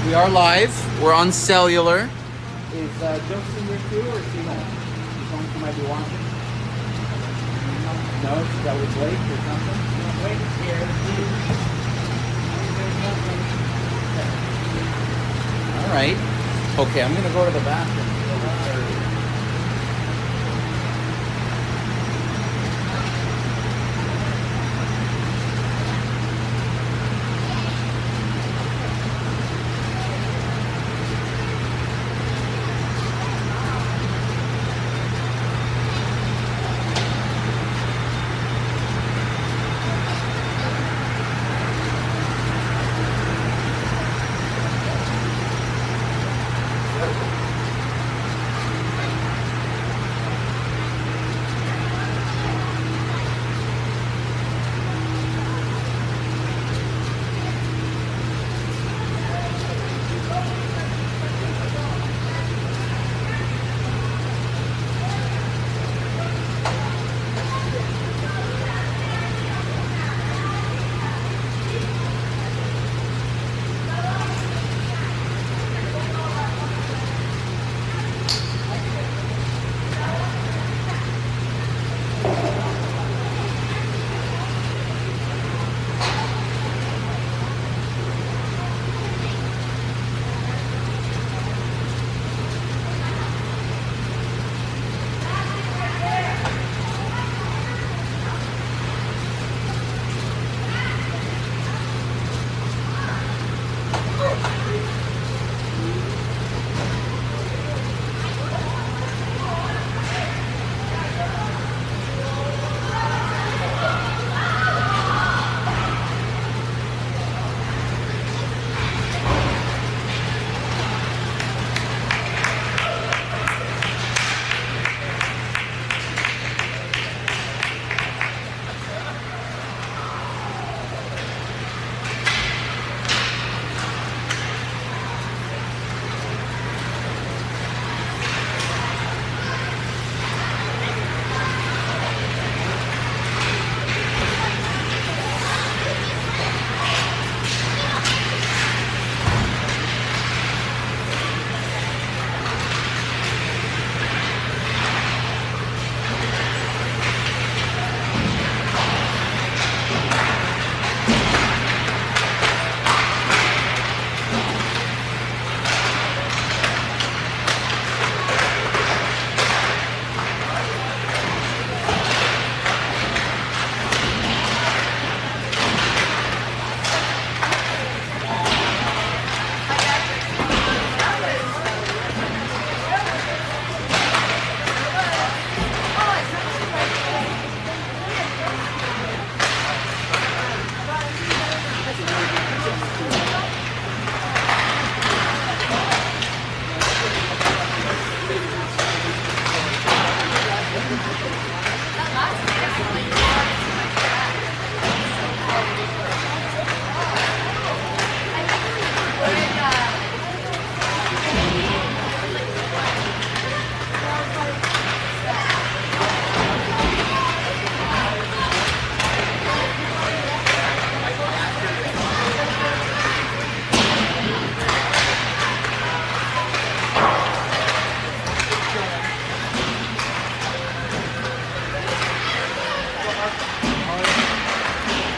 We are live. We're on cellular. Is Justin here too, or is he home? He's home. He might be watching. No, that was late or something. Wait here. All right. Okay, I'm gonna go to the bathroom.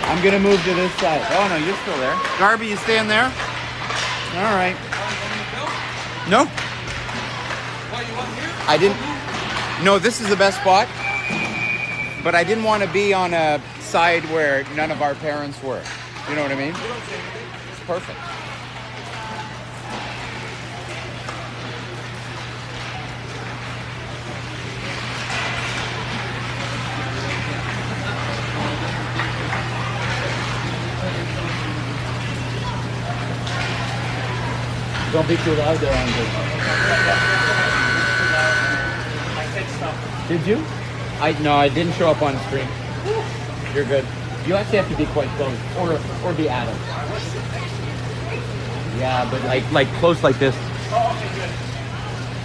I'm gonna move to this side. Oh no, you're still there. Garby, you staying there? All right. No. I didn't. No, this is the best spot. But I didn't want to be on a side where none of our parents were. You know what I mean? It's perfect. Don't be too loud there, Andrew. I said stuff. Did you? No, I didn't show up on screen. You're good. You actually have to be quite close, or be Adam. Yeah, but like close like this. Oh, okay, good.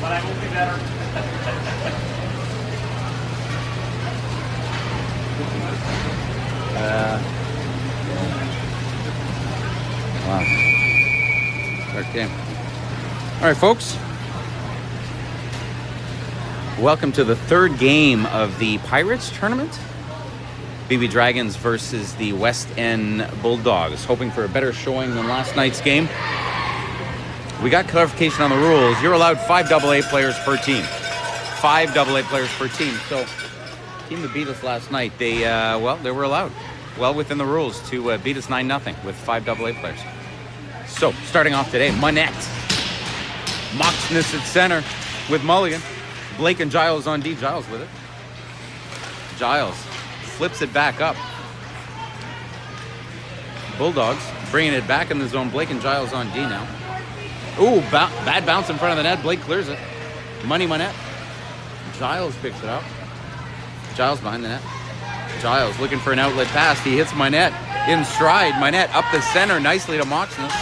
But I will be better. Wow. Okay. All right, folks. Welcome to the third game of the Pirates tournament. BB Dragons versus the West End Bulldogs. Hoping for a better showing than last night's game. We got clarification on the rules. You're allowed 5 AA players per team. 5 AA players per team. So, the team that beat us last night, they were allowed. Well within the rules to beat us 9-0 with 5 AA players. So, starting off today, Monette. Moxness at center with Mulligan. Blake and Giles on D. Giles with it. Giles flips it back up. Bulldogs bringing it back in the zone. Blake and Giles on D now. Ooh, bad bounce in front of the net. Blake clears it. Monette. Giles picks it up. Giles behind the net. Giles looking for an outlet pass. He hits Monette in stride. Monette up the center nicely to Moxness.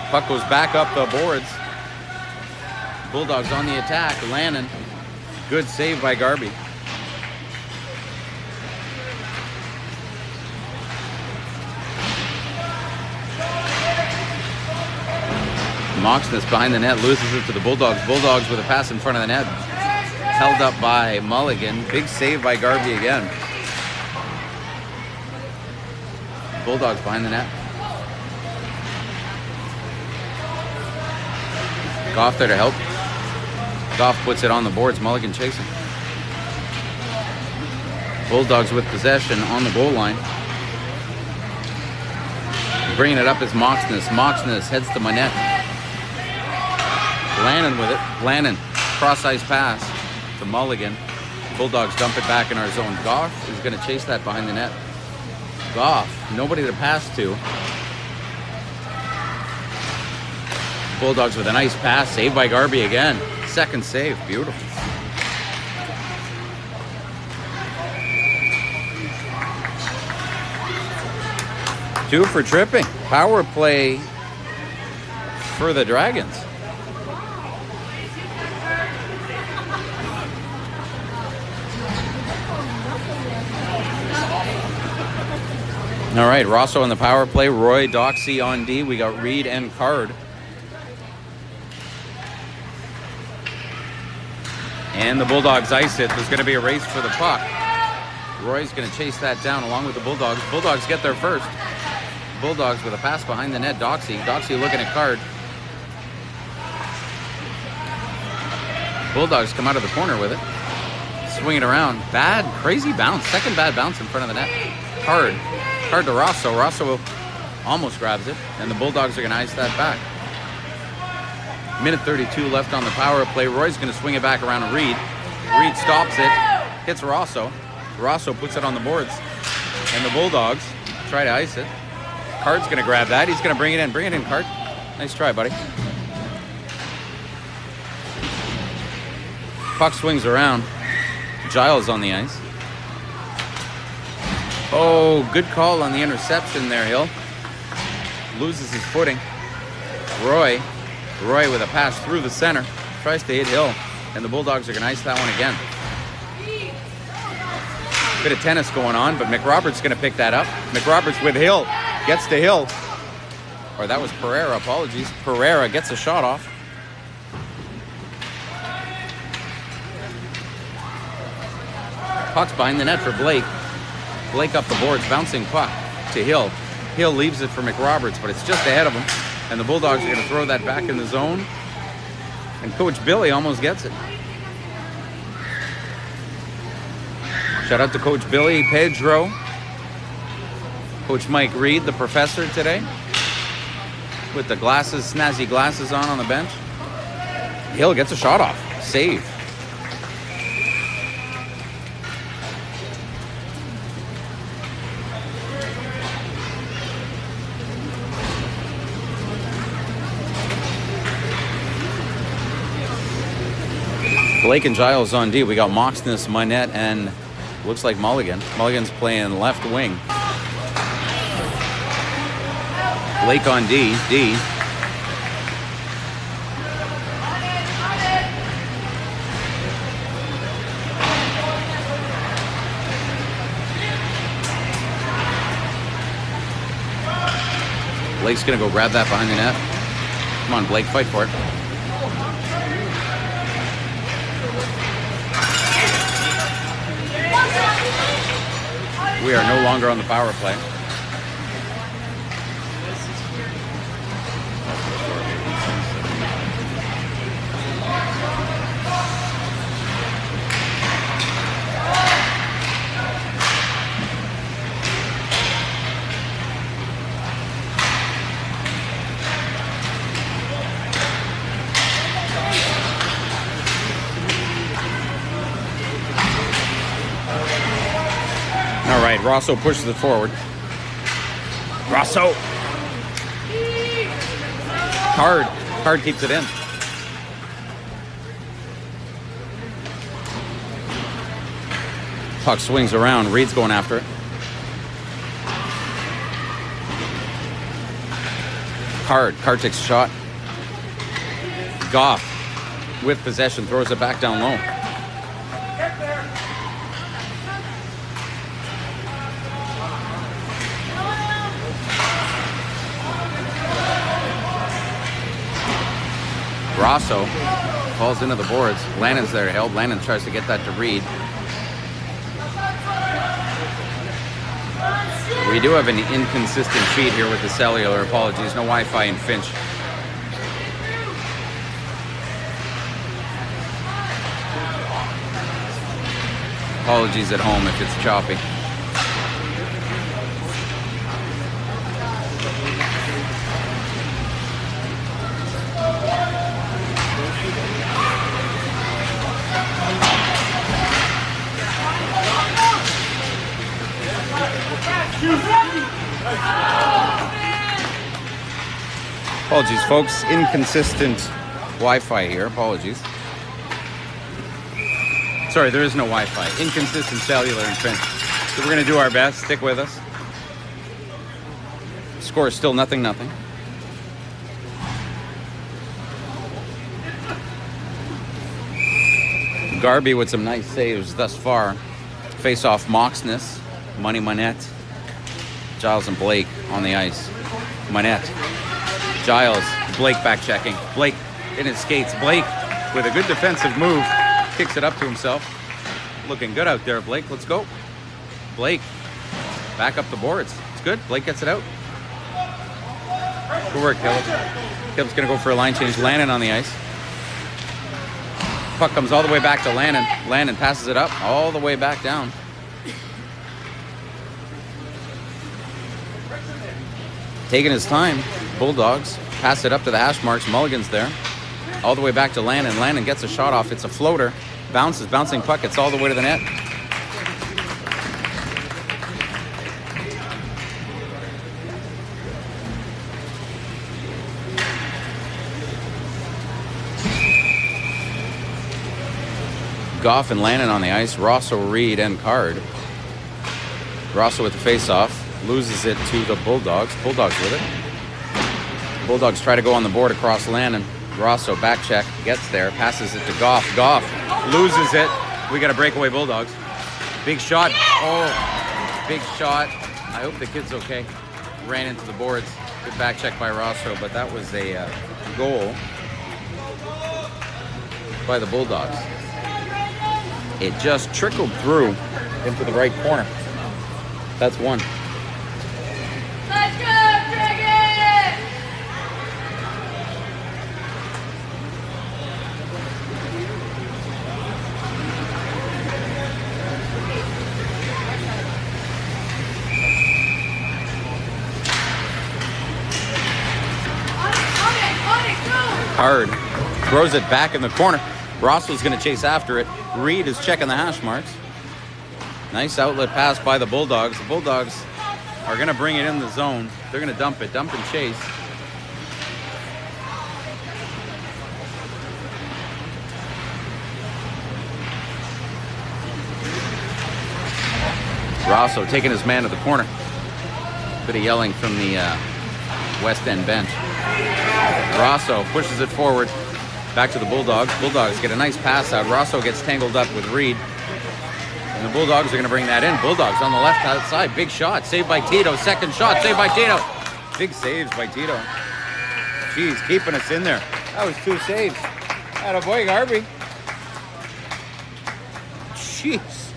Puck goes back up the boards. Bulldogs on the attack. Lannon. Good save by Garby. Moxness behind the net, loses it to the Bulldogs. Bulldogs with a pass in front of the net. Held up by Mulligan. Big save by Garby again. Bulldogs behind the net. Goff there to help. Goff puts it on the boards. Mulligan chasing. Bulldogs with possession on the goal line. Bringing it up is Moxness. Moxness heads to Monette. Lannon with it. Lannon, cross-ice pass to Mulligan. Bulldogs dump it back in our zone. Goff is going to chase that behind the net. Goff, nobody to pass to. Bulldogs with a nice pass. Saved by Garby again. Second save. Beautiful. Two for tripping. Power play for the Dragons. All right, Rosso on the power play. Roy, Doxy on D. We got Reed and Card. And the Bulldogs ice it. There's going to be a race for the puck. Roy's going to chase that down along with the Bulldogs. Bulldogs get there first. Bulldogs with a pass behind the net. Doxy. Doxy looking at Card. Bulldogs come out of the corner with it. Swing it around. Bad, crazy bounce. Second bad bounce in front of the net. Card to Rosso. Rosso almost grabs it. And the Bulldogs are going to ice that back. Minute 32 left on the power play. Roy's going to swing it back around to Reed. Reed stops it. Hits Rosso. Rosso puts it on the boards. And the Bulldogs try to ice it. Card's going to grab that. He's going to bring it in. Bring it in, Card. Nice try, buddy. Puck swings around. Giles on the ice. Oh, good call on the interception there, Hill. Loses his footing. Roy with a pass through the center. Tries to hit Hill. And the Bulldogs are going to ice that one again. Bit of tennis going on, but McRoberts going to pick that up. McRoberts with Hill. Gets to Hill. Or that was Pereira, apologies. Pereira gets a shot off. Puck's behind the net for Blake. Blake up the boards, bouncing puck to Hill. Hill leaves it for McRoberts, but it's just ahead of him. And the Bulldogs are going to throw that back in the zone. And Coach Billy almost gets it. Shout out to Coach Billy, Pedro. Coach Mike Reed, the professor today. With the glasses, snazzy glasses on the bench. Hill gets a shot off. Save. Blake and Giles on D. We got Moxness, Monette, and looks like Mulligan. Mulligan's playing left wing. Blake on D. Blake's going to go grab that behind the net. Come on, Blake, fight for it. We are no longer on the power play. All right, Rosso pushes it forward. Rosso. Card keeps it in. Puck swings around. Reed's going after it. Card takes a shot. Goff with possession throws it back down low. Rosso falls into the boards. Lannon's there to help. Lannon tries to get that to Reed. We do have an inconsistent feed here with the cellular. Apologies. No Wi-Fi in Finch. Apologies at home if it's choppy. Apologies, folks. Inconsistent Wi-Fi here. Apologies. Sorry, there is no Wi-Fi. Inconsistent cellular in Finch. So we're going to do our best. Stick with us. Score is still 0-0. Garby with some nice saves thus far. Face-off Moxness. Monette. Giles and Blake on the ice. Monette. Giles. Blake back checking. Blake in his skates. Blake with a good defensive move. Kicks it up to himself. Looking good out there, Blake. Let's go. Blake. Back up the boards. It's good. Blake gets it out. Good work, Caleb. Caleb's going to go for a line change. Lannon on the ice. Puck comes all the way back to Lannon. Lannon passes it up all the way back down. Taking his time. Bulldogs pass it up to the hash marks. Mulligan's there. All the way back to Lannon. Lannon gets a shot off. It's a floater. Bounces. Bouncing puck. It's all the way to the net. Goff and Lannon on the ice. Rosso, Reed, and Card. Rosso with the face-off. Loses it to the Bulldogs. Bulldogs with it. Bulldogs try to go on the board across Lannon. Rosso back check. Gets there. Passes it to Goff. Goff loses it. We got a breakaway Bulldogs. Big shot. Oh, big shot. I hope the kid's okay. Ran into the boards. Good back check by Rosso, but that was a goal by the Bulldogs. It just trickled through into the right corner. That's one. Let's go, Dragons! On it, go! Card throws it back in the corner. Rosso's going to chase after it. Reed is checking the hash marks. Nice outlet pass by the Bulldogs. The Bulldogs are going to bring it in the zone. They're going to dump and chase. Rosso taking his man to the corner. Bit of yelling from the West End bench. Rosso pushes it forward. Back to the Bulldogs. Bulldogs get a nice pass out. Rosso gets tangled up with Reed. And the Bulldogs are going to bring that in. Bulldogs on the left side. Big shot. Saved by Tito. Second shot. Saved by Tito. Big saves by Tito. Jeez, keeping us in there. That was 2 saves. Attaboy, Garvey. Jeez.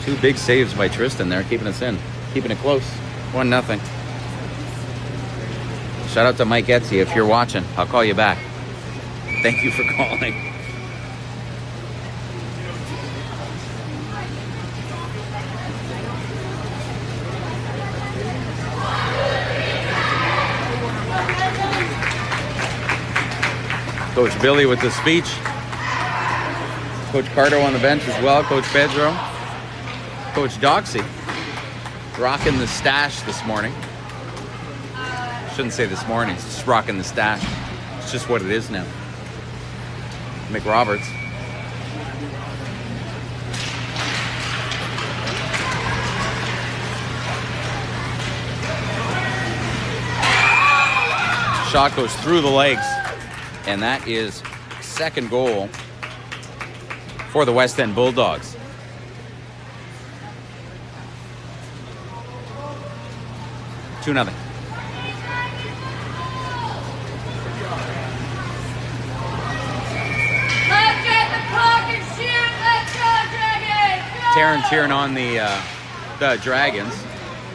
Two big saves by Tristan there, keeping us in. Keeping it close. 1-0. Shout out to Mike Etsy if you're watching. I'll call you back. Thank you for calling. Coach Billy with the speech. Coach Carter on the bench as well. Coach Pedro. Coach Doxy rocking the stash this morning. Shouldn't say this morning, it's just rocking the stash. It's just what it is now. Mick Roberts. Shot goes through the legs, and that is second goal for the West End Bulldogs. Two nothing. Let's get the puck and shoot. Let's go, Dragons. Go! Taryn cheering on the Dragons.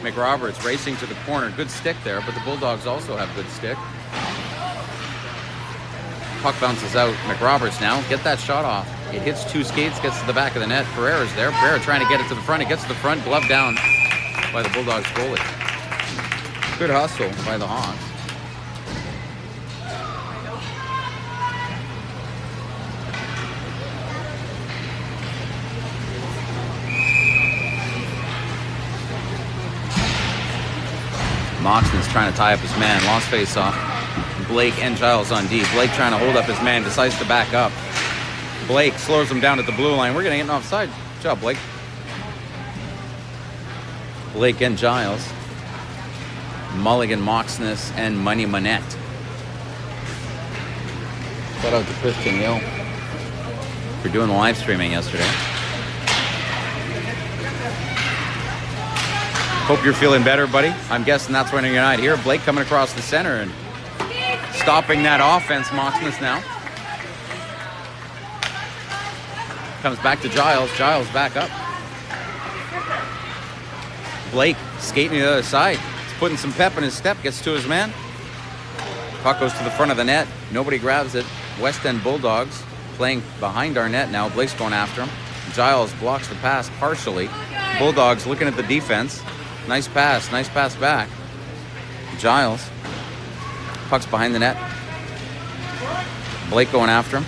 McRoberts racing to the corner. Good stick there, but the Bulldogs also have good stick. Puck bounces out. McRoberts now. Get that shot off. It hits 2 skates, gets to the back of the net. Pereira's there. Pereira trying to get it to the front. It gets to the front. Glove down by the Bulldogs goalie. Good hustle by the Hawks. Moxon's trying to tie up his man. Lost face off. Blake and Giles on D. Blake trying to hold up his man. Decides to back up. Blake slows him down at the blue line. We're going to get an offside. Good job, Blake. Blake and Giles. Mulligan, Moxness, and Money Manette. Shout out to Christian Hill for doing the live streaming yesterday. Hope you're feeling better, buddy. I'm guessing that's when you're not here. Blake coming across the center and stopping that offense. Moxness now. Comes back to Giles. Giles back up. Blake skating to the other side. Putting some pep in his step, gets to his man. Puck goes to the front of the net. Nobody grabs it. West End Bulldogs playing behind our net now. Blake's going after him. Giles blocks the pass partially. Bulldogs looking at the defense. Nice pass back. Giles. Puck's behind the net. Blake going after him.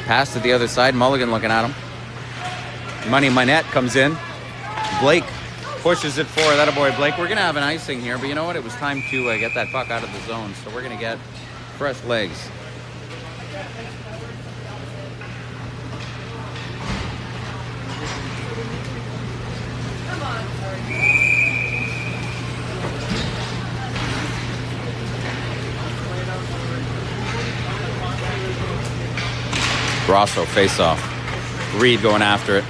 Pass to the other side. Mulligan looking at him. Money Manette comes in. Blake pushes it forward. That a boy, Blake. We're going to have an icing here, but you know what? It was time to get that puck out of the zone, so we're going to get fresh legs. Grosso face off. Reed going after it.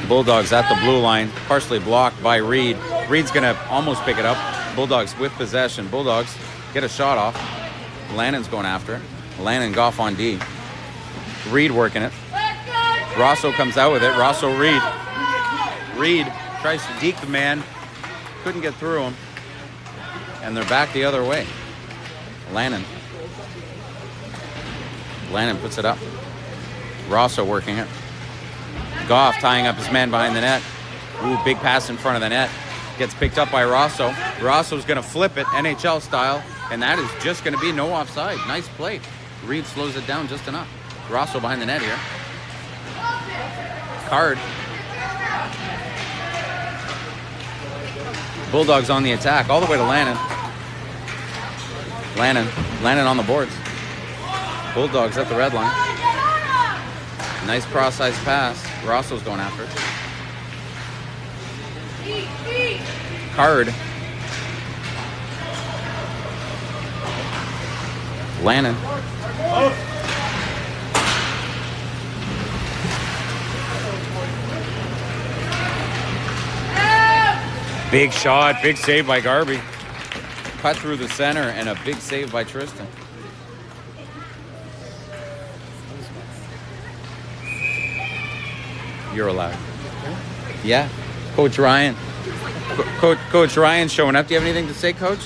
Bulldogs at the blue line, partially blocked by Reed. Reed's going to almost pick it up. Bulldogs with possession. Bulldogs get a shot off. Lannon's going after it. Lannon Goff on D. Reed working it. Rosso comes out with it. Rosso Reed. Reed tries to deke the man. Couldn't get through him. And they're back the other way. Lannon. Lannon puts it up. Rosso working it. Goff tying up his man behind the net. Ooh, big pass in front of the net. Gets picked up by Rosso. Rosso's going to flip it, NHL style, and that is just going to be no offside. Nice play. Reed slows it down just enough. Rosso behind the net here. Card. Bulldogs on the attack, all the way to Lannon. Lannon on the boards. Bulldogs at the red line. Nice cross-ice pass. Rosso's going after it. Card. Lannon. Big shot, big save by Garby. Cut through the center and a big save by Tristan. You're allowed. Yeah. Coach Ryan. Coach Ryan showing up. Do you have anything to say, Coach?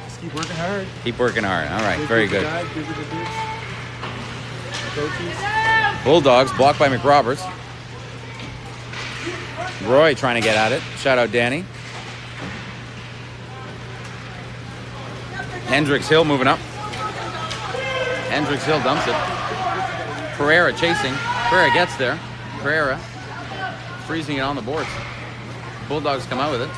Just keep working hard. Keep working hard. All right, very good. Give it the bits. Coaches. Bulldogs blocked by McRoberts. Roy trying to get at it. Shout out Danny. Hendricks Hill moving up. Hendricks Hill dumps it. Pereira chasing. Pereira gets there. Pereira freezing it on the boards. Bulldogs come out with it.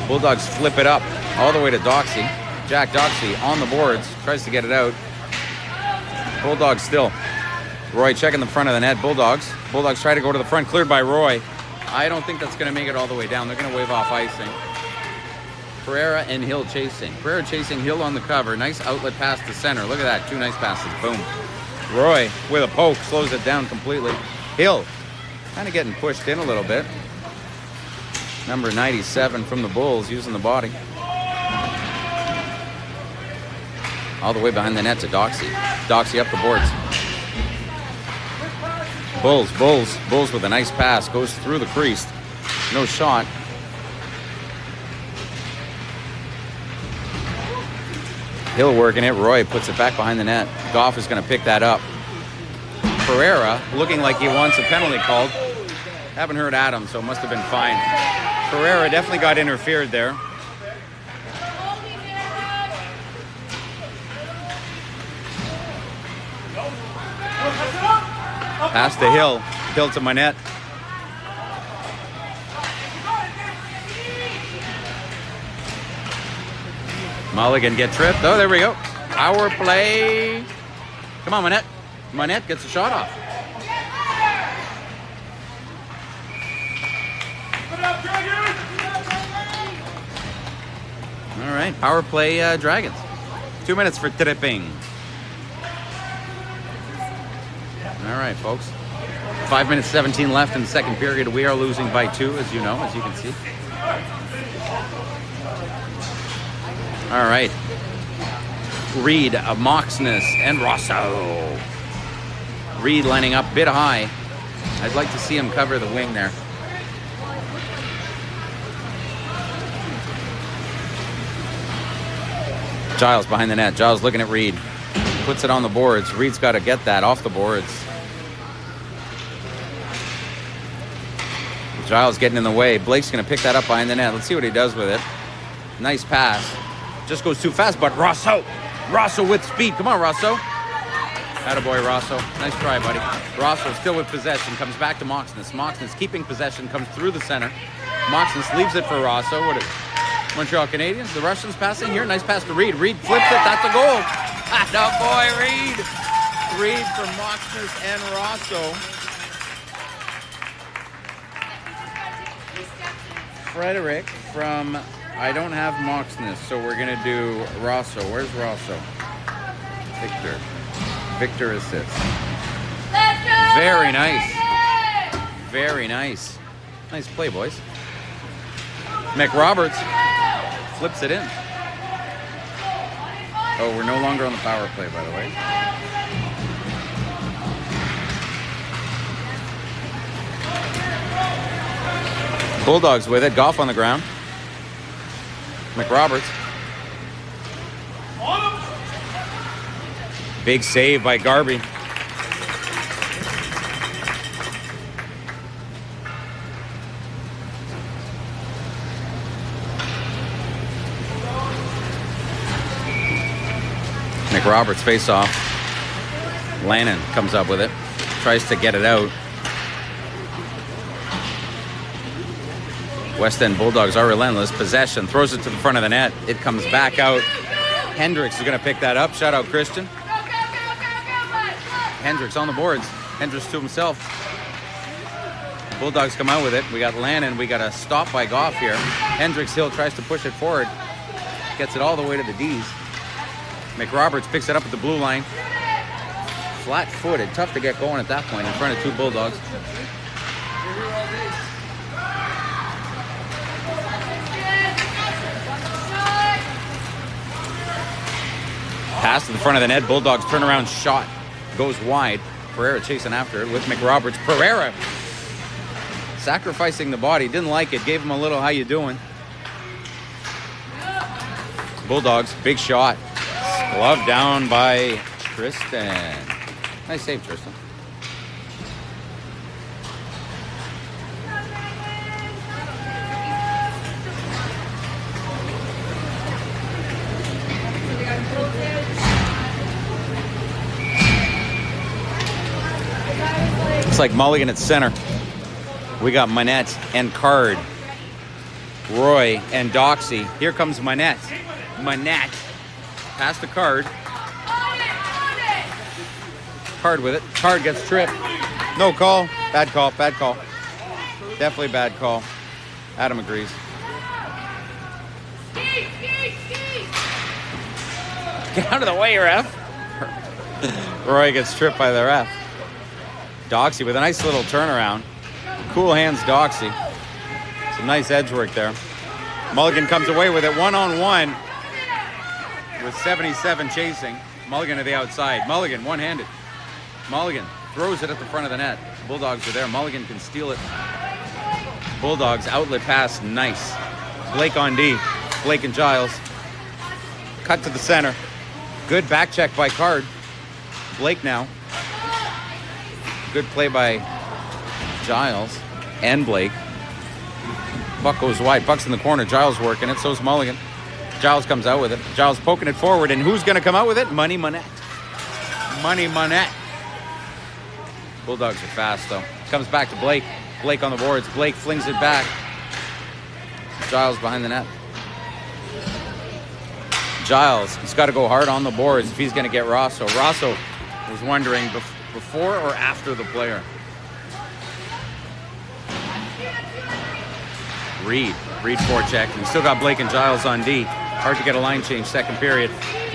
Bulldogs flip it up all the way to Doxy. Jack Doxy on the boards. Tries to get it out. Bulldogs still. Roy checking the front of the net. Bulldogs try to go to the front. Cleared by Roy. I don't think that's going to make it all the way down. They're going to wave off icing. Pereira and Hill chasing. Pereira chasing Hill on the cover. Nice outlet pass to center. Look at that. 2 nice passes. Boom. Roy with a poke slows it down completely. Hill kind of getting pushed in a little bit. Number 97 from the Bulls using the body. All the way behind the net to Doxy. Doxy up the boards. Bulls with a nice pass. Goes through the crease. No shot. Hill working it. Roy puts it back behind the net. Goff is going to pick that up. Pereira looking like he wants a penalty called. Haven't heard Adam, so it must have been fine. Pereira definitely got interfered there. Pass to Hill. Hill to Manette. Mulligan get tripped. Oh, there we go. Power play. Come on, Manette. Manette gets a shot off. All right, power play Dragons. 2 minutes for tripping. All right, folks. 5 minutes, 17 left in the second period. We are losing by 2, as you know, as you can see. All right. Reed, Moxness, and Rosso. Reed lining up a bit high. I'd like to see him cover the wing there. Giles behind the net. Giles looking at Reed. Puts it on the boards. Reed's got to get that off the boards. Giles getting in the way. Blake's going to pick that up behind the net. Let's see what he does with it. Nice pass. Just goes too fast, but Rosso with speed. Come on, Rosso. Attaboy, Rosso. Nice try, buddy. Rosso still with possession. Comes back to Moxness. Moxness keeping possession. Comes through the center. Moxness leaves it for Rosso. What is Montreal Canadiens. The Russians passing here. Nice pass to Reed. Reed flips it. That's a goal. Attaboy, Reed. Reed from Moxness and Rosso. Frederick from... I don't have Moxness, so we're going to do Rosso. Where's Rosso? Victor assists. Very nice. Very nice. Nice play, boys. McRoberts flips it in. Oh, we're no longer on the power play, by the way. Bulldogs with it. Goff on the ground. McRoberts. Big save by Garby. McRoberts face off. Lannon comes up with it. Tries to get it out. West End Bulldogs are relentless. Possession. Throws it to the front of the net. It comes back out. Hendricks is going to pick that up. Shout out, Christian. Hendricks on the boards. Hendricks to himself. Bulldogs come out with it. We got Lannon. We got a stop by Goff here. Hendricks Hill tries to push it forward. Gets it all the way to the D's. McRoberts picks it up at the blue line. Flat-footed. Tough to get going at that point in front of two Bulldogs. Pass to the front of the net. Bulldogs turnaround shot goes wide. Pereira chasing after it with McRoberts. Pereira sacrificing the body. Didn't like it. Gave him a little how you doing. Bulldogs, big shot. Glove down by Tristan. Nice save, Tristan. Looks like Mulligan at center. We got Manette and Card. Roy and Doxy. Here comes Manette. Manette. Pass the Card. Card with it. Card gets tripped. No call. Bad call. Bad call. Definitely bad call. Adam agrees. Get out of the way, ref. Roy gets tripped by the ref. Doxy with a nice little turnaround. Cool hands, Doxy. Some nice edge work there. Mulligan comes away with it one-on-one with 77 chasing. Mulligan to the outside. Mulligan one-handed. Mulligan throws it at the front of the net. Bulldogs are there. Mulligan can steal it. Bulldogs outlet pass. Nice. Blake on D. Blake and Giles. Cut to the center. Good back check by Card. Blake now. Good play by Giles and Blake. Puck goes wide. Puck's in the corner. Giles working it. So's Mulligan. Giles comes out with it. Giles poking it forward. And who's going to come out with it? Money Manette. Money Manette. Bulldogs are fast, though. Comes back to Blake. Blake on the boards. Blake flings it back. Giles behind the net. Giles, he's got to go hard on the boards if he's going to get Rosso. Rosso was wondering before or after the player. Reed forecheck. We still got Blake and Giles on D. Hard to get a line change second period.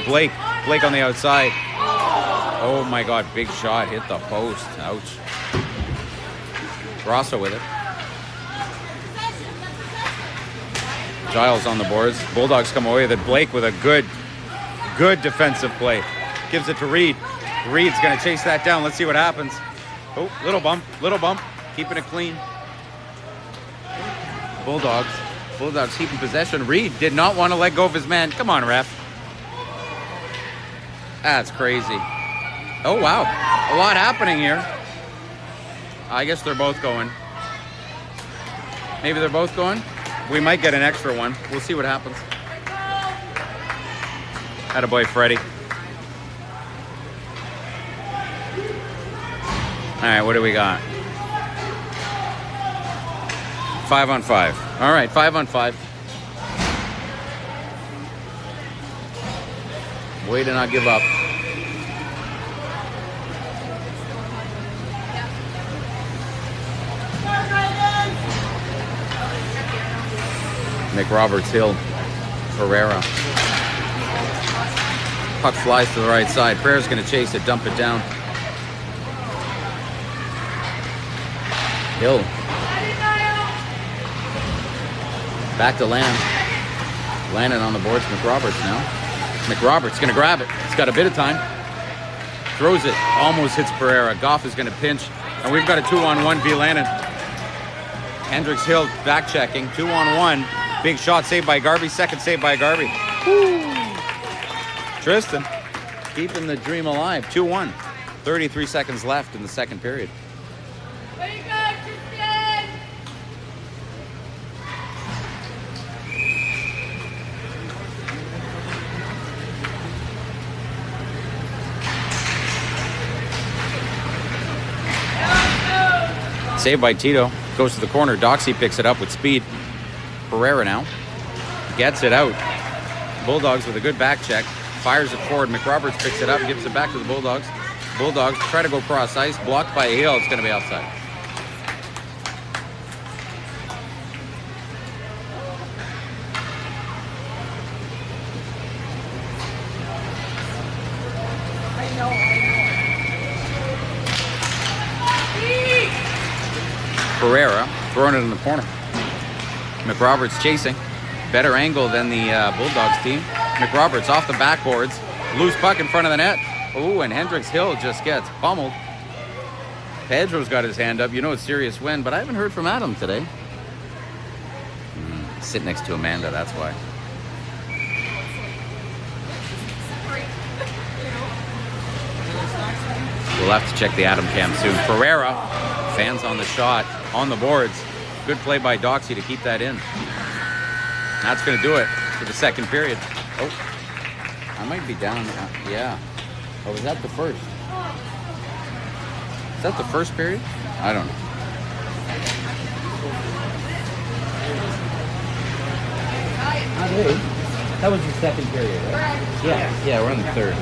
Blake on the outside. Oh my God, big shot. Hit the post. Ouch. Rosso with it. Giles on the boards. Bulldogs come away with it. Blake with a good defensive play. Gives it to Reed. Reed's going to chase that down. Let's see what happens. Oh, little bump. Keeping it clean. Bulldogs keeping possession. Reed did not want to let go of his man. Come on, ref. That's crazy. Oh, wow. A lot happening here. I guess they're both going. Maybe they're both going. We might get an extra one. We'll see what happens. Attaboy, Freddie. All right, what do we got? 5-on-5. All right, 5-on-5. Way to not give up. McRoberts, Hill, Pereira. Puck flies to the right side. Pereira's going to chase it, dump it down. Hill. Back to Land. Landon on the boards. McRoberts now. McRoberts going to grab it. He's got a bit of time. Throws it. Almost hits Pereira. Goff is going to pinch. And we've got a 2-on-1 v. Landon. Hendricks Hill back checking. 2-on-1. Big shot saved by Garvey. Second save by Garvey. Woo. Tristan keeping the dream alive. 2-1. 33 seconds left in the second period. There you go, Tristan! Saved by Tito. Goes to the corner. Doxy picks it up with speed. Pereira now. Gets it out. Bulldogs with a good back check. Fires it forward. McRoberts picks it up. Gives it back to the Bulldogs. Bulldogs try to go cross ice. Blocked by Hill. It's going to be outside. Pereira throwing it in the corner. McRoberts chasing. Better angle than the Bulldogs team. McRoberts off the backboards. Loose puck in front of the net. Oh, and Hendricks Hill just gets pummeled. Pedro's got his hand up. You know it's serious win, but I haven't heard from Adam today. Sit next to Amanda, that's why. We'll have to check the Adam cam soon. Pereira, fans on the shot, on the boards. Good play by Doxy to keep that in. That's going to do it for the second period. Oh, I might be down. Yeah. Oh, was that the first? Is that the first period? I don't know. That was the second period, right? Yeah, we're on the third.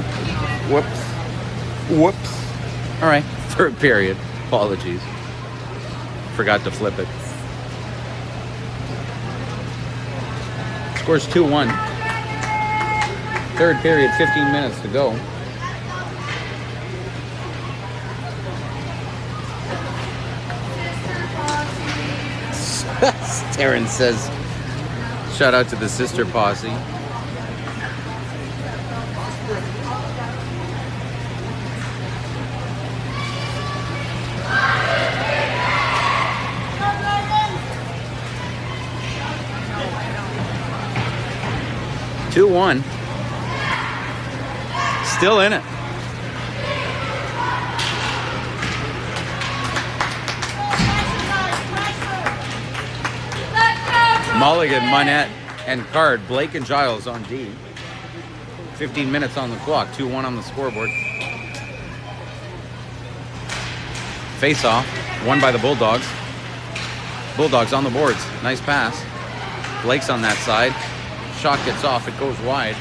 Whoops. All right, third period. Apologies. Forgot to flip it. Scores 2-1. Third period, 15 minutes to go. Taryn says, shout out to the sister posse. Two 2-1. Still in it. Mulligan, Monette, and Card. Blake and Giles on D. 15 minutes on the clock. 2-1 on the scoreboard. Face-off. Won by the Bulldogs. Bulldogs on the boards. Nice pass. Blake's on that side. Shot gets off. It goes wide.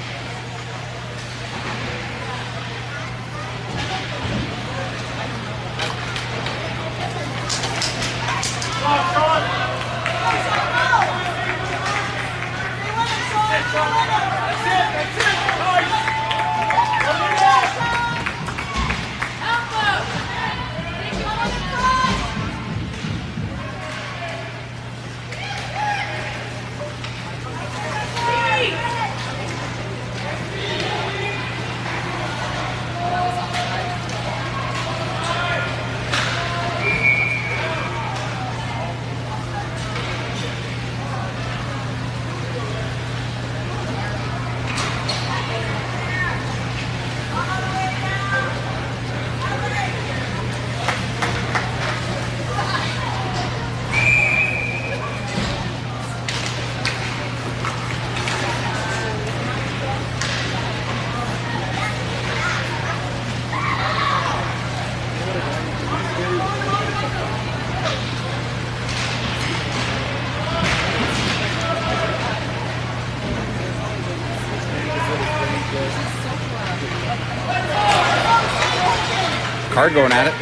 Card going at it.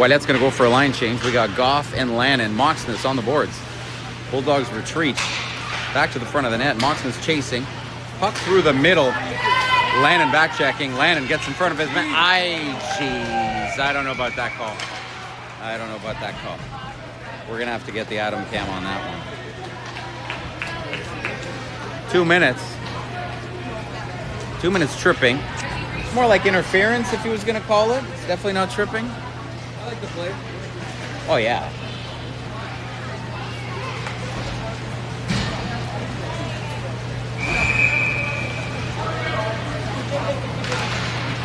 Ouellette's going to go for a line change. We got Goff and Lannon. Moxness on the boards. Bulldogs retreat. Back to the front of the net. Moxness chasing. Puck through the middle. Lannon back checking. Lannon gets in front of his man. Jeez. I don't know about that call. We're going to have to get the Adam cam on that one. 2 minutes. 2 minutes tripping. It's more like interference if he was going to call it. It's definitely not tripping. I like the play. Oh, yeah.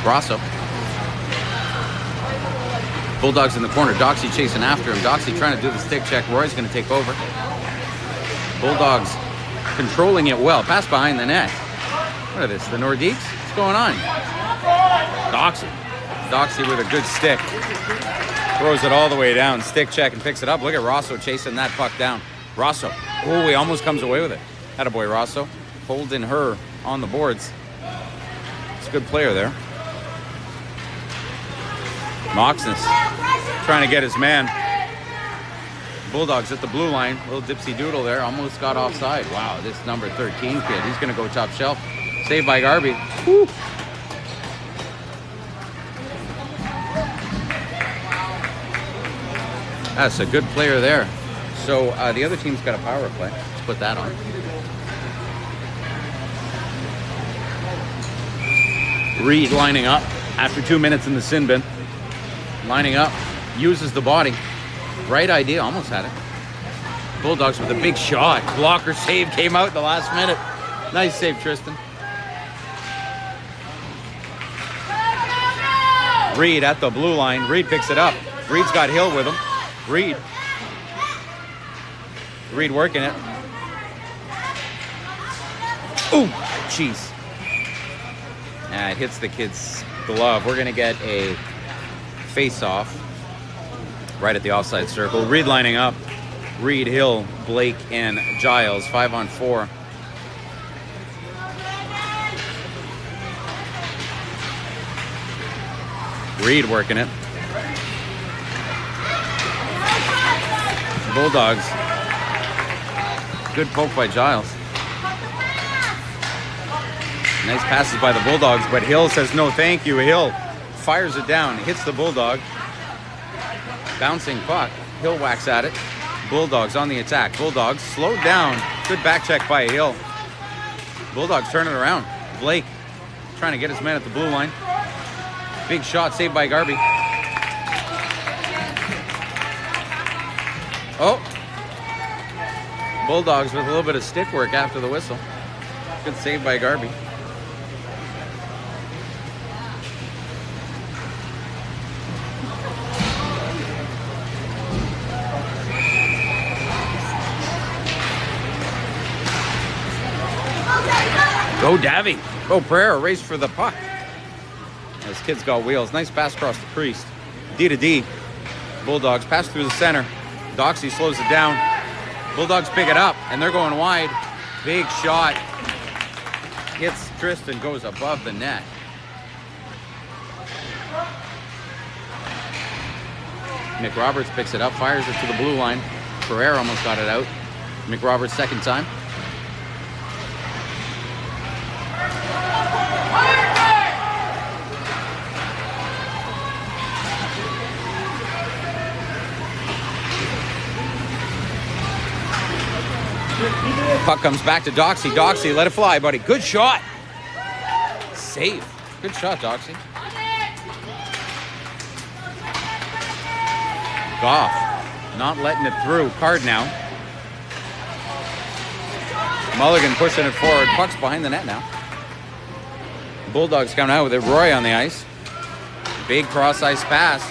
Rosso. Bulldogs in the corner. Doxy chasing after him. Doxy trying to do the stick check. Roy's going to take over. Bulldogs controlling it well. Pass behind the net. What are this? The Nordiques? What's going on? Doxy. Doxy with a good stick. Throws it all the way down. Stick check and picks it up. Look at Rosso chasing that puck down. Rosso. Oh, he almost comes away with it. Attaboy Rosso. Holding her on the boards. It's a good player there. Moxness trying to get his man. Bulldogs at the blue line. Little dipsy doodle there. Almost got offside. Wow, this number 13 kid. He's going to go top shelf. Saved by Garby. Woo. That's a good player there. So the other team's got a power play. Let's put that on. Reed lining up after 2 minutes in the sin bin. Lining up, uses the body. Right idea, almost had it. Bulldogs with a big shot. Blocker save came out in the last minute. Nice save, Tristan. Reed at the blue line. Reed picks it up. Reed's got Hill with him. Reed working it. Ooh, jeez. It hits the kid's glove. We're going to get a face-off right at the offside circle. Reed lining up. Reed, Hill, Blake, and Giles. 5-on-4. Reed working it. Bulldogs. Good poke by Giles. Nice passes by the Bulldogs, but Hill says no thank you. Hill fires it down, hits the Bulldog. Bouncing puck. Hill whacks at it. Bulldogs on the attack. Bulldogs slowed down. Good back check by Hill. Bulldogs turning around. Blake trying to get his man at the blue line. Big shot saved by Garby. Oh. Bulldogs with a little bit of stick work after the whistle. Good save by Garby. Go Davy. Go Pereira. Race for the puck. This kid's got wheels. Nice pass across the crease. D to D. Bulldogs pass through the center. Doxy slows it down. Bulldogs pick it up, and they're going wide. Big shot. Hits Tristan, goes above the net. McRoberts picks it up, fires it to the blue line. Pereira almost got it out. McRoberts second time. Puck comes back to Doxy. Doxy, let it fly, buddy. Good shot. Save. Good shot, Doxy. Goff not letting it through. Card now. Mulligan pushing it forward. Puck's behind the net now. Bulldogs coming out with it. Roy on the ice. Big cross-ice pass.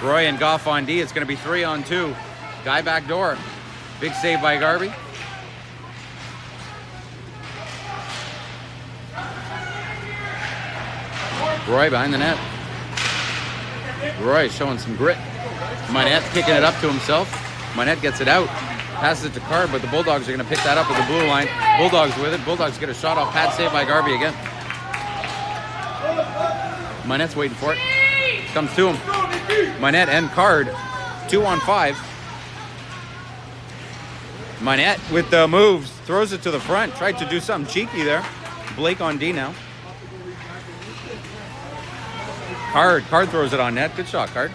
Roy and Goff on D. It's going to be 3-on-2. Guy back door. Big save by Garby. Roy behind the net. Roy showing some grit. Minette kicking it up to himself. Minette gets it out. Passes it to Card, but the Bulldogs are going to pick that up with the blue line. Bulldogs with it. Bulldogs get a shot off. Pad save by Garby again. Minette's waiting for it. Comes to him. Minette and Card. 2-on-5. Minette with the moves. Throws it to the front. Tried to do something cheeky there. Blake on D now. Card throws it on net. Good shot, Card.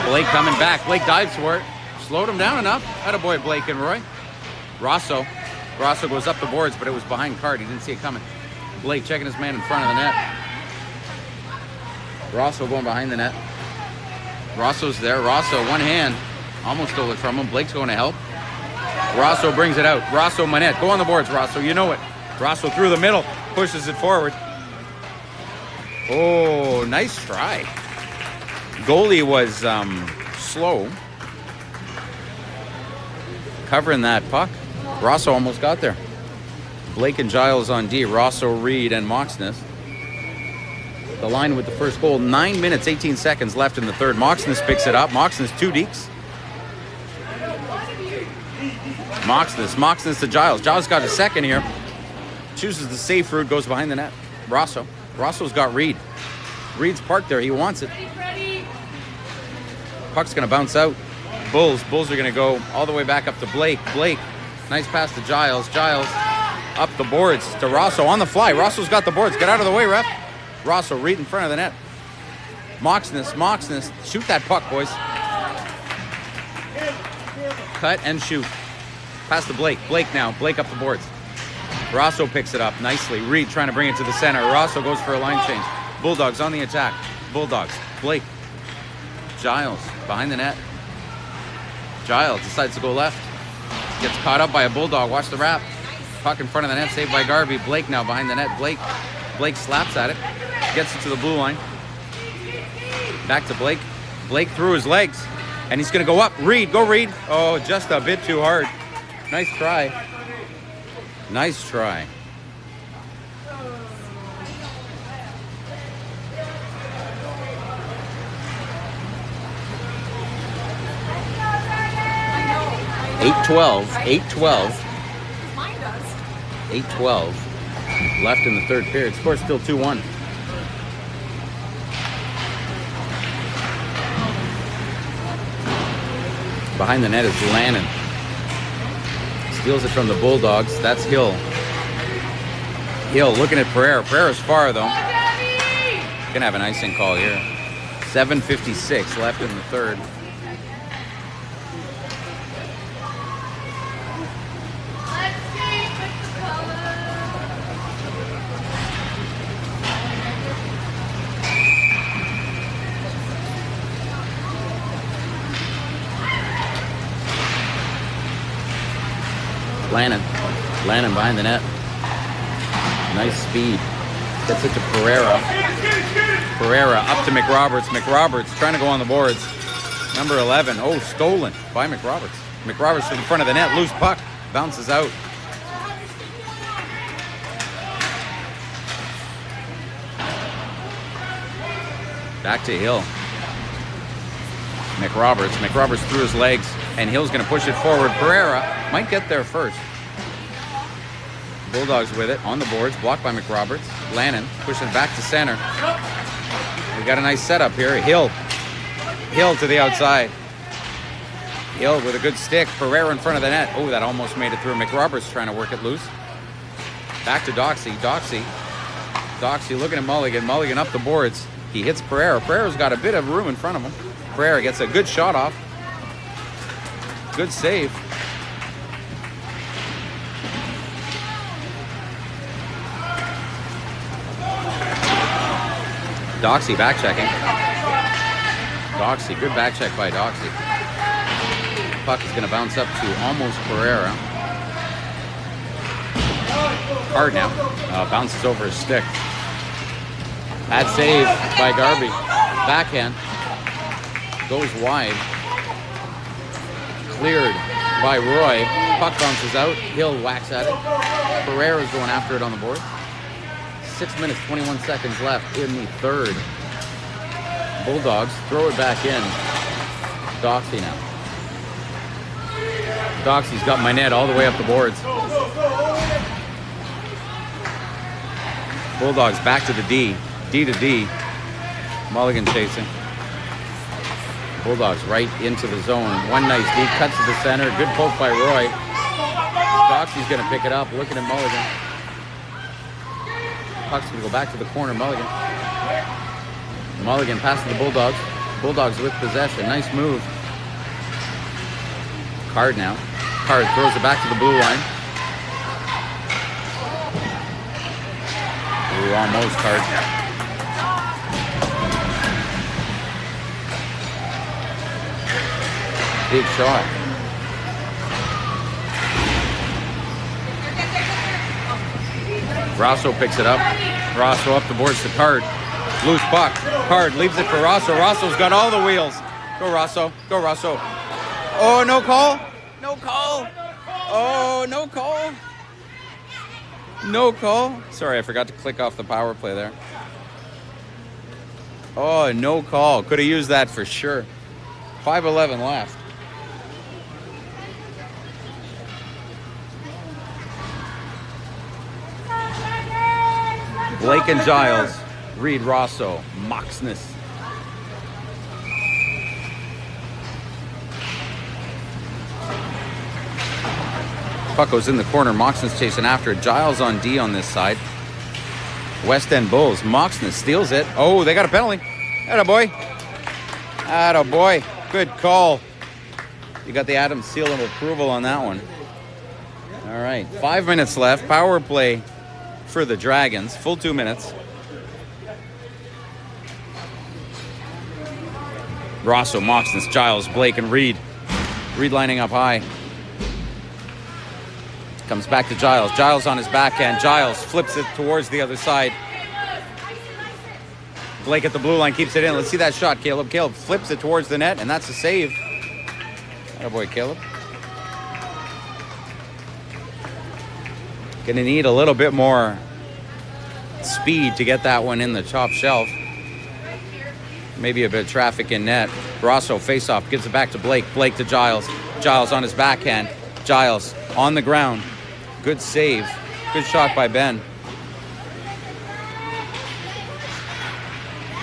Blake coming back. Blake dives for it. Slowed him down enough. Attaboy, Blake and Roy. Rosso goes up the boards, but it was behind Card. He didn't see it coming. Blake checking his man in front of the net. Rosso going behind the net. Rosso's there. Rosso, one hand. Almost stole it from him. Blake's going to help. Rosso brings it out. Rosso, Minette. Go on the boards, Rosso. You know it. Rosso through the middle. Pushes it forward. Oh, nice try. Goalie was slow. Covering that puck. Rosso almost got there. Blake and Giles on D. Rosso, Reed, and Moxness. The line with the first goal. 9 minutes, 18 seconds left in the third. Moxness picks it up. Moxness, 2 deeks. Moxness to Giles. Giles got a second here. Chooses the safe route, goes behind the net. Rosso's got Reed. Reed's parked there. He wants it. Puck's going to bounce out. Bulls are going to go all the way back up to Blake. Nice pass to Giles. Giles up the boards to Rosso on the fly. Rosso's got the boards. Get out of the way, ref. Rosso, Reed in front of the net. Moxness. Shoot that puck, boys. Cut and shoot. Pass to Blake. Blake now. Blake up the boards. Rosso picks it up nicely. Reed trying to bring it to the center. Rosso goes for a line change. Bulldogs on the attack. Bulldogs. Blake. Giles behind the net. Giles decides to go left. Gets caught up by a Bulldog. Watch the wrap. Puck in front of the net. Saved by Garvey. Blake now behind the net. Blake slaps at it. Gets it to the blue line. Back to Blake. Blake through his legs. And he's going to go up. Reed. Go Reed. Oh, just a bit too hard. Nice try. Nice try. Eight 12. 8-12 left in the third period. Score still 2-1. Behind the net is Lannon. Steals it from the Bulldogs. That's Hill. Hill looking at Pereira. Pereira's far though. Gonna have an icing call here. 7:56 left in the third. Lannon behind the net. Nice speed. Gets it to Pereira. Pereira up to McRoberts. McRoberts trying to go on the boards. Number 11. Oh, stolen by McRoberts. McRoberts to the front of the net. Loose puck. Bounces out. Back to Hill. McRoberts through his legs. And Hill's going to push it forward. Pereira might get there first. Bulldogs with it on the boards, blocked by McRoberts. Lannon pushing it back to center. We got a nice setup here. Hill to the outside. Hill with a good stick. Pereira in front of the net. Oh, that almost made it through. McRoberts trying to work it loose. Back to Doxy. Doxy looking at Mulligan. Mulligan up the boards. He hits Pereira. Pereira's got a bit of room in front of him. Pereira gets a good shot off. Good save. Doxy back checking. Doxy, good back check by Doxy. Puck is going to bounce up to almost Pereira. Hard now. Bounces over his stick. Bad save by Garvey. Backhand. Goes wide. Cleared by Roy. Puck bounces out. Hill whacks at it. Pereira's going after it on the board. 6 minutes, 21 seconds left in the third. Bulldogs throw it back in. Doxy now. Doxy's got my net all the way up the boards. Bulldogs back to the D. D to D. Mulligan chasing. Bulldogs right into the zone. One nice D, cuts to the center. Good poke by Roy. Doxy's going to pick it up, looking at Mulligan. Puck's going to go back to the corner. Mulligan passes the Bulldogs. Bulldogs with possession. Nice move. Card now. Card throws it back to the blue line. Ooh, almost Card. Big shot. Rosso picks it up. Rosso up the boards to Card. Loose puck. Card leaves it for Rosso. Rosso's got all the wheels. Go Rosso. Go Rosso. Oh, no call. No call. Oh, no call. No call. Sorry, I forgot to click off the power play there. Oh, no call. Could have used that for sure. 5:11 left. Blake and Giles. Reed, Rosso. Moxness. Puck goes in the corner. Moxness chasing after it. Giles on D on this side. West End Bulls. Moxness steals it. Oh, they got a penalty. Attaboy. Attaboy. Good call. You got the Adams seal of approval on that one. All right, 5 minutes left. Power play for the Dragons. Full 2 minutes. Rosso, Moxness, Giles, Blake, and Reed. Reed lining up high. Comes back to Giles. Giles on his backhand. Giles flips it towards the other side. Blake at the blue line keeps it in. Let's see that shot, Caleb. Caleb flips it towards the net, and that's a save. Attaboy, Caleb. Gonna need a little bit more speed to get that one in the top shelf. Maybe a bit of traffic in net. Rosso face-off, gives it back to Blake. Blake to Giles. Giles on his backhand. Giles on the ground. Good save. Good shot by Ben.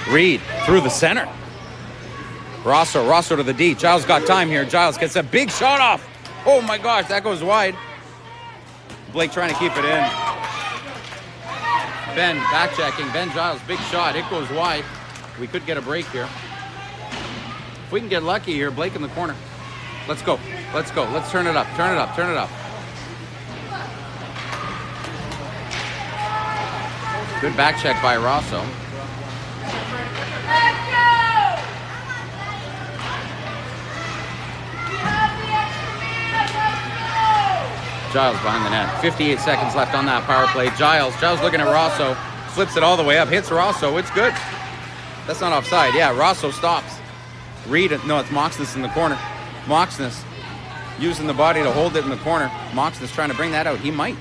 Reed through the center. Rosso to the D. Giles got time here. Giles gets a big shot off. Oh my gosh, that goes wide. Blake trying to keep it in. Ben back checking. Ben Giles, big shot. It goes wide. We could get a break here. If we can get lucky here, Blake in the corner. Let's go. Let's go. Let's turn it up. Turn it up. Turn it up. Good back check by Rosso. Let's go! We have the extra man. Let's go! Giles behind the net. 58 seconds left on that power play. Giles looking at Rosso. Flips it all the way up. Hits Rosso. It's good. That's not offside. Yeah, Rosso stops. Reed, no, it's Moxness in the corner. Moxness using the body to hold it in the corner. Moxness trying to bring that out. He might.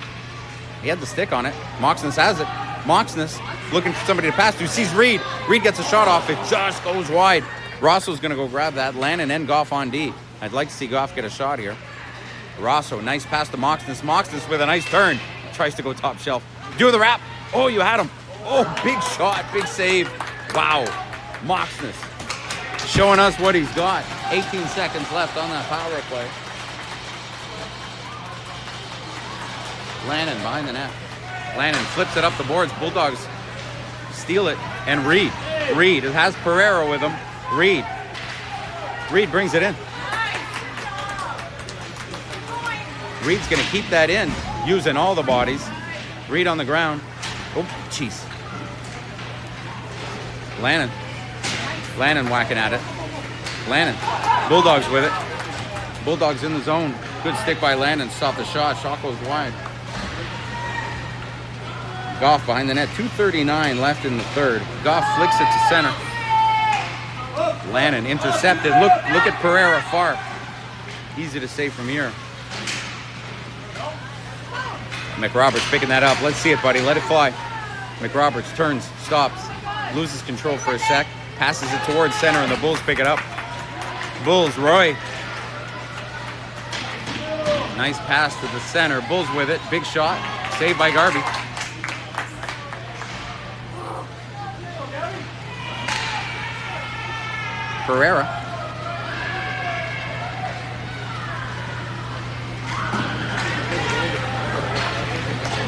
He had the stick on it. Moxness has it. Moxness looking for somebody to pass to. Sees Reed. Reed gets a shot off. It just goes wide. Rosso's going to go grab that. Lannon and Goff on D. I'd like to see Goff get a shot here. Rosso, nice pass to Moxness. Moxness with a nice turn. Tries to go top shelf. Do the wrap. Oh, you had him. Oh, big shot. Big save. Wow. Moxness showing us what he's got. 18 seconds left on that power play. Lannon behind the net. Lannon flips it up the boards. Bulldogs steal it. And Reed. It has Pereira with him. Reed brings it in. Reed's going to keep that in, using all the bodies. Reed on the ground. Oh, jeez. Lannon whacking at it. Lannon. Bulldogs with it. Bulldogs in the zone. Good stick by Lannon. Stop the shot. Shot goes wide. Goff behind the net. 2:39 left in the third. Goff flicks it to center. Lannon intercepted. Look at Pereira far. Easy to save from here. McRoberts picking that up. Let's see it, buddy. Let it fly. McRoberts turns, stops, loses control for a sec, passes it towards center, and the Bulls pick it up. Bulls, Roy. Nice pass to the center. Bulls with it. Big shot. Saved by Garvey. Pereira.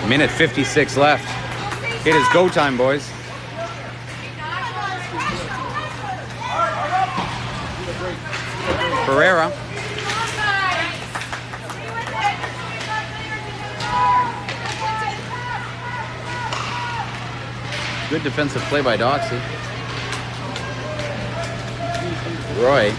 Minute 56 left. It is go time, boys. Pereira. Good defensive play by Doxy. Roy.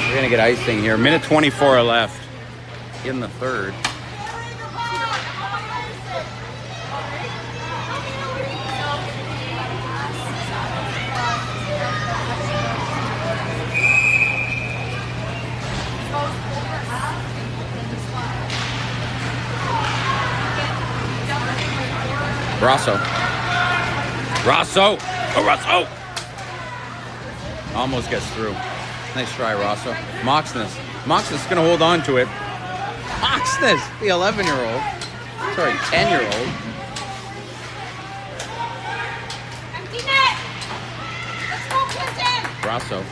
We're going to get icing here. Minute 24 left in the third. Rosso. Almost gets through. Nice try, Rosso. Moxness going to hold on to it. Moxness, the 11-year-old. Sorry, 10-year-old. Empty net. Let's go, Clinton. Rosso.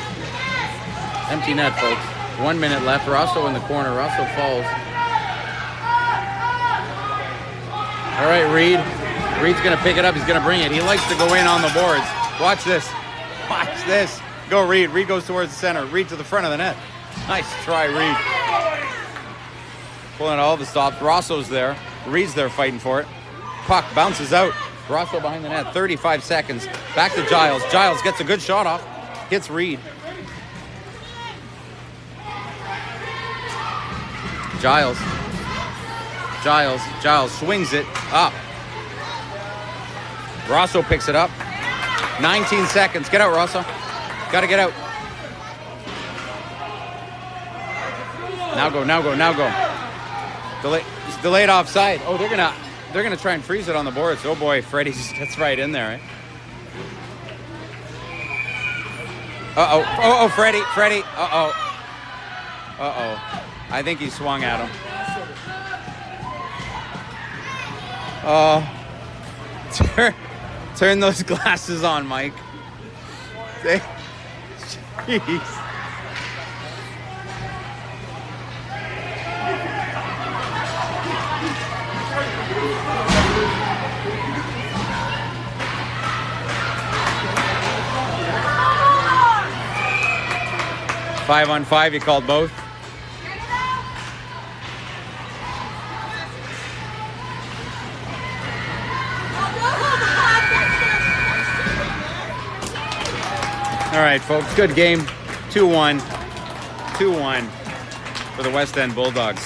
Empty net, folks. 1 minute left. Rosso in the corner. Rosso falls. All right, Reed. Reed's going to pick it up. He's going to bring it. He likes to go in on the boards. Watch this. Watch this. Go, Reed. Reed goes towards the center. Reed to the front of the net. Nice try, Reed. Pulling out all the stops. Rosso's there. Reed's there fighting for it. Puck bounces out. Rosso behind the net. 35 seconds. Back to Giles. Giles gets a good shot off. Hits Reed. Giles. Giles swings it up. Rosso picks it up. 19 seconds. Get out, Rosso. Got to get out. Now go. It's delayed offside. Oh, they're gonna try and freeze it on the boards. Oh boy, Freddie just gets right in there. Oh, Freddie. I think he swung at him. Turn those glasses on, Mike. Jeez. Five on five, you called both. All right, folks, good game. 2-1 for the West End Bulldogs.